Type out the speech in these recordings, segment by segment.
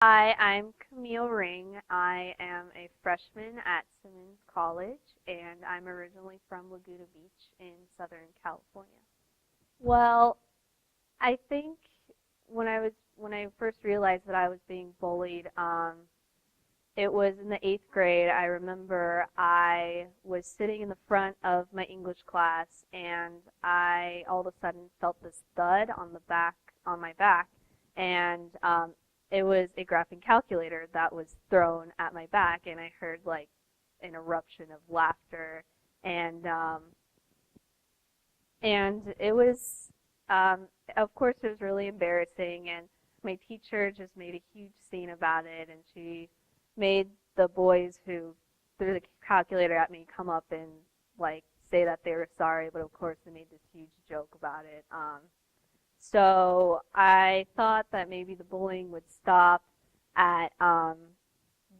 Hi, I'm Camille Ring. I am a freshman at Simmons College, and I'm originally from Laguna Beach in Southern California. Well, I think when I first realized that I was being bullied, it was in the eighth grade. I remember I was sitting in the front of my English class, and I all of a sudden felt this thud on my back, and it was a graphing calculator that was thrown at my back, and I heard like an eruption of laughter, and um, and it was, of course, it was really embarrassing, and my teacher just made a huge scene about it, and she made the boys who threw the calculator at me come up and like say that they were sorry, but of course they made this huge joke about it. So I thought that maybe the bullying would stop at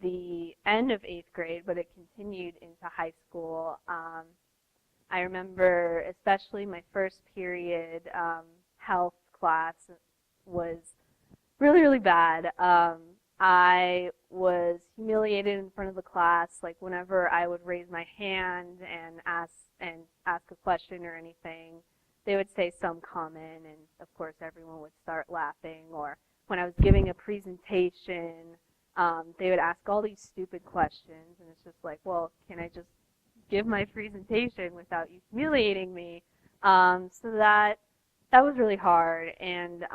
the end of eighth grade, but it continued into high school. I remember especially my first period health class was really, really bad. I was humiliated in front of the class. Like whenever I would raise my hand and ask a question or anything, they would say some comment, and of course everyone would start laughing. Or when I was giving a presentation, they would ask all these stupid questions, and it's just like, well, can I just give my presentation without you humiliating me? So that was really hard, and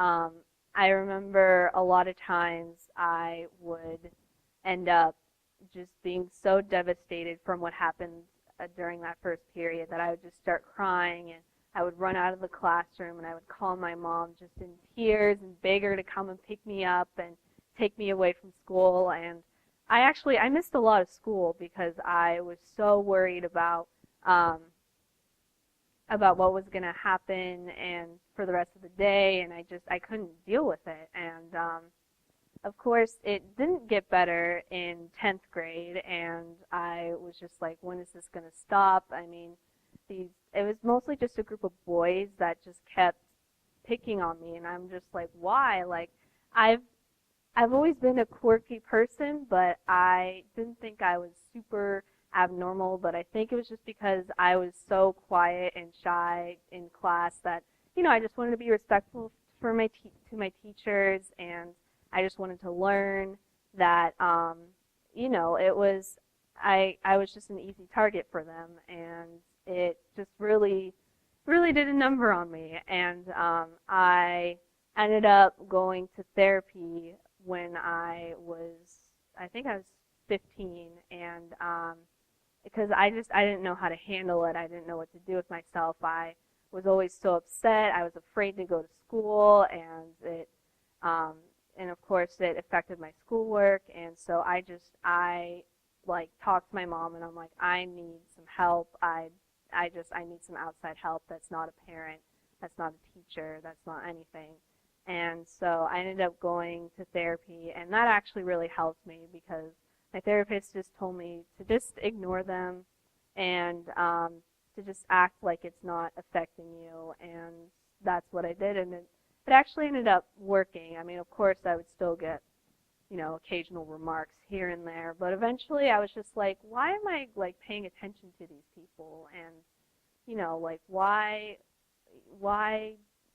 I remember a lot of times I would end up just being so devastated from what happened during that first period that I would just start crying, and I would run out of the classroom and I would call my mom just in tears and beg her to come and pick me up and take me away from school. And I missed a lot of school because I was so worried um, about what was going to happen and for the rest of the day, and I couldn't deal with it. And of course it didn't get better in 10th grade, and I was just like, when is this going to stop? I mean, these it was mostly just a group of boys that just kept picking on me, and I'm just like, why? Like I've I've always been a quirky person, but I didn't think I was super abnormal. But I think it was just because I was so quiet and shy in class that, I just wanted to be respectful for to my teachers, and I just wanted to learn that, it was I was just an easy target for them, and it just really did a number on me. And I ended up going to therapy when I think I was 15, and because I didn't know how to handle it. I didn't know what to do with myself. I was always so upset. I was afraid to go to school, and um, and of course it affected my schoolwork. And so I like talked to my mom, and I'm like, I need some help. I need some outside help. That's not a parent. That's not a teacher. That's not anything. And so I ended up going to therapy, and that actually really helped me because my therapist just told me to just ignore them and to just act like it's not affecting you. And that's what I did, and it actually ended up working. I mean, of course, I would still get, occasional remarks here and there, but eventually I was just like, why am I like paying attention to these people? And, like why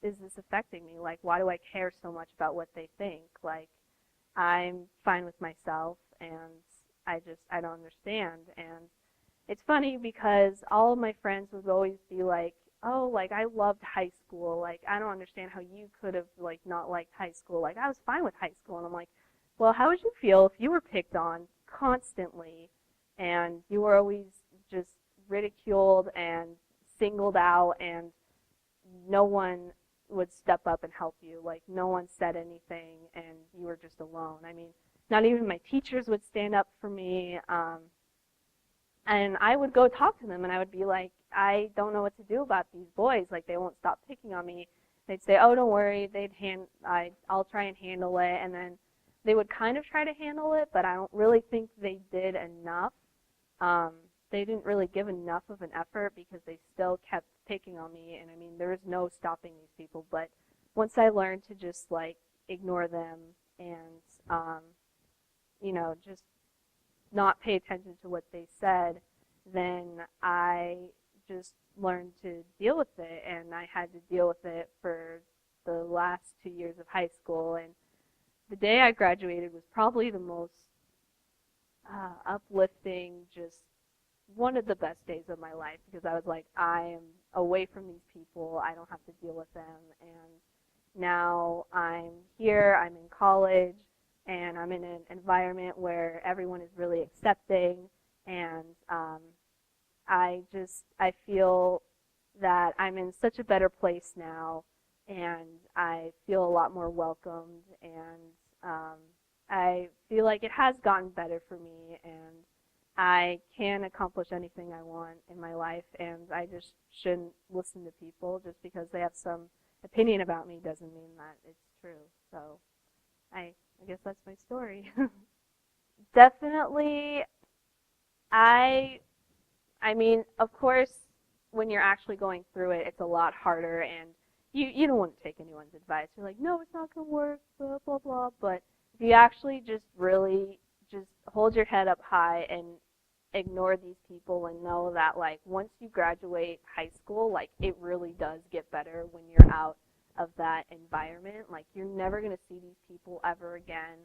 is this affecting me? Like, why do I care so much about what they think? Like, I'm fine with myself, and I don't understand. And it's funny because all of my friends would always be like, oh, like I loved high school. Like, I don't understand how you could have like not liked high school. Like, I was fine with high school. And I'm like, well, how would you feel if you were picked on constantly and you were always just ridiculed and singled out, and no one would step up and help you? Like, no one said anything, and you were just alone. I mean, not even my teachers would stand up for me. And I would go talk to them, and I would be like, I don't know what to do about these boys. Like, they won't stop picking on me. They'd say, oh, don't worry. I'll try and handle it. And then they would kind of try to handle it, but I don't really think they did enough. Um, they didn't really give enough of an effort because they still kept picking on me. And I mean, there was no stopping these people. But once I learned to just like ignore them and just not pay attention to what they said, then I just learned to deal with it, and I had to deal with it for the last 2 years of high school. And the day I graduated was probably the most uplifting, just one of the best days of my life, because I was like, I am away from these people. I don't have to deal with them. And now I'm here, I'm in college, and I'm in an environment where everyone is really accepting. And I feel that I'm in such a better place now, and I feel a lot more welcomed, and I feel like it has gotten better for me, and I can accomplish anything I want in my life, and I just shouldn't listen to people just because they have some opinion about me doesn't mean that it's true. So I guess that's my story. Definitely, I I mean, of course, when you're actually going through it, it's a lot harder, and you don't want to take anyone's advice. You're like, no, it's not going to work, blah, blah, blah. But if you actually just really just hold your head up high and ignore these people and know that, like, once you graduate high school, like, it really does get better when you're out of that environment. Like, you're never going to see these people ever again,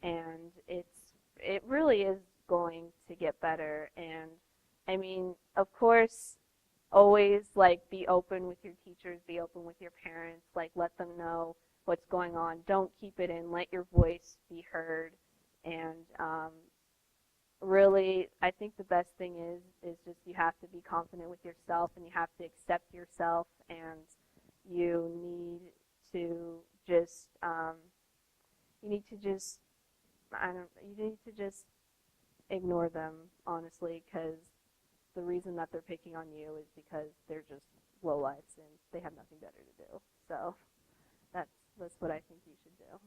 and it really is going to get better. And I mean, of course, always like be open with your teachers, be open with your parents, like let them know what's going on. Don't keep it in. Let your voice be heard. And really, I think the best thing is just you have to be confident with yourself, and you have to accept yourself, and you need to just you need to just I don't you need to just ignore them, honestly, because the reason that they're picking on you is because they're just lowlifes and they have nothing better to do. So that's what I think you should do.